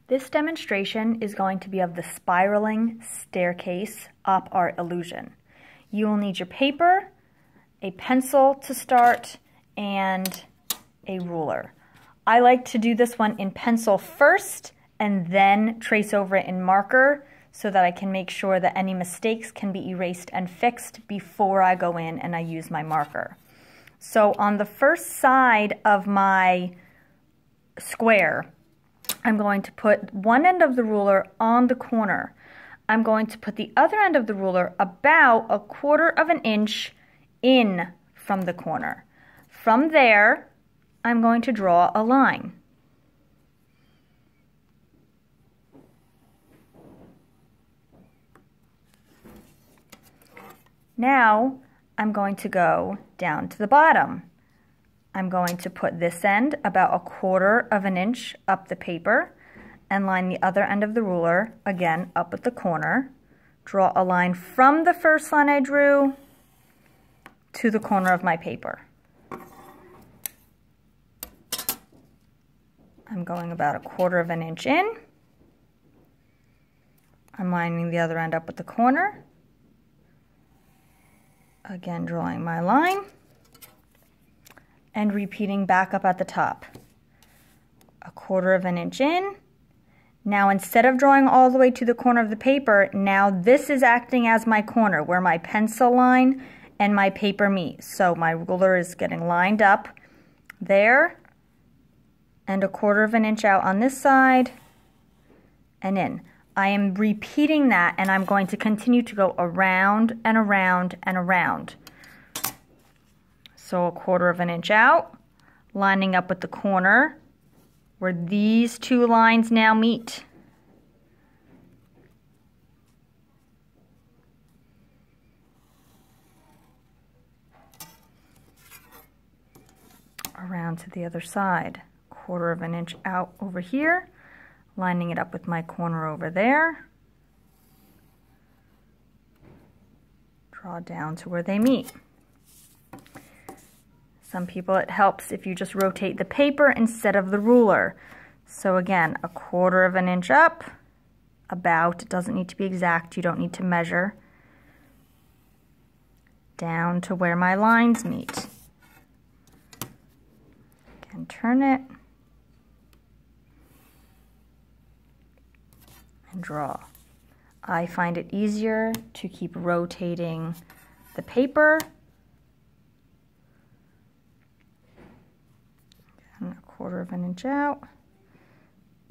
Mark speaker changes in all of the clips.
Speaker 1: This demonstration is going to be of the spiraling staircase op art illusion. You will need your paper, a pencil to start, and a ruler. I like to do this one in pencil first and then trace over it in marker so that I can make sure that any mistakes can be erased and fixed before I go in and I use my marker. So on the first side of my square, I'm going to put one end of the ruler on the corner. I'm going to put the other end of the ruler about 1/4 of an inch in from the corner. From there, I'm going to draw a line. Now, I'm going to go down to the bottom. I'm going to put this end about 1/4 of an inch up the paper and line the other end of the ruler, again, up at the corner. Draw a line from the first line I drew to the corner of my paper. I'm going about 1/4 of an inch in. I'm lining the other end up at the corner. Again, drawing my line and repeating back up at the top. 1/4 of an inch in. Now instead of drawing all the way to the corner of the paper, now this is acting as my corner where my pencil line and my paper meet. So my ruler is getting lined up there and 1/4 of an inch out on this side and in. I am repeating that and I'm going to continue to go around and around and around. So 1/4 of an inch out, lining up with the corner where these two lines now meet. Around to the other side, 1/4 of an inch out over here, lining it up with my corner over there. Draw down to where they meet. Some people it helps if you just rotate the paper instead of the ruler. So again, 1/4 of an inch up, about, it doesn't need to be exact, you don't need to measure, down to where my lines meet. Again, turn it and draw. I find it easier to keep rotating the paper. Again, 1/4 of an inch out,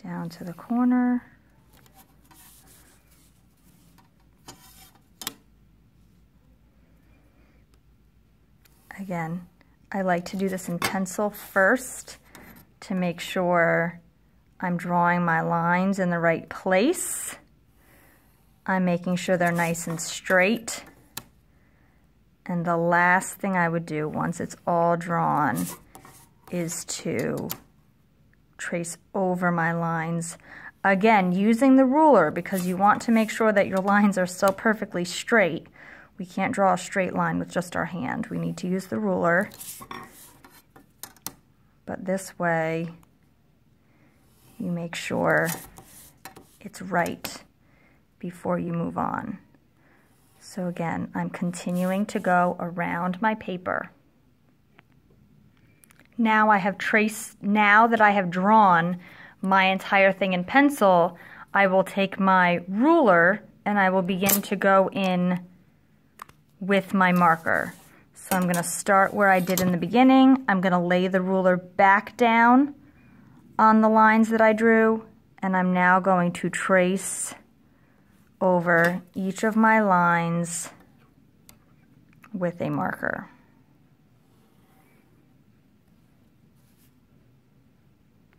Speaker 1: down to the corner. Again, I like to do this in pencil first to make sure I'm drawing my lines in the right place. I'm making sure they're nice and straight. And the last thing I would do once it's all drawn is to trace over my lines. Again, using the ruler because you want to make sure that your lines are still perfectly straight. We can't draw a straight line with just our hand. We need to use the ruler. But this way, you make sure it's right before you move on. So again, I'm continuing to go around my paper. Now that I have drawn my entire thing in pencil, I will take my ruler and I will begin to go in with my marker. So I'm going to start where I did in the beginning. I'm going to lay the ruler back down on the lines that I drew, and I'm now going to trace over each of my lines with a marker.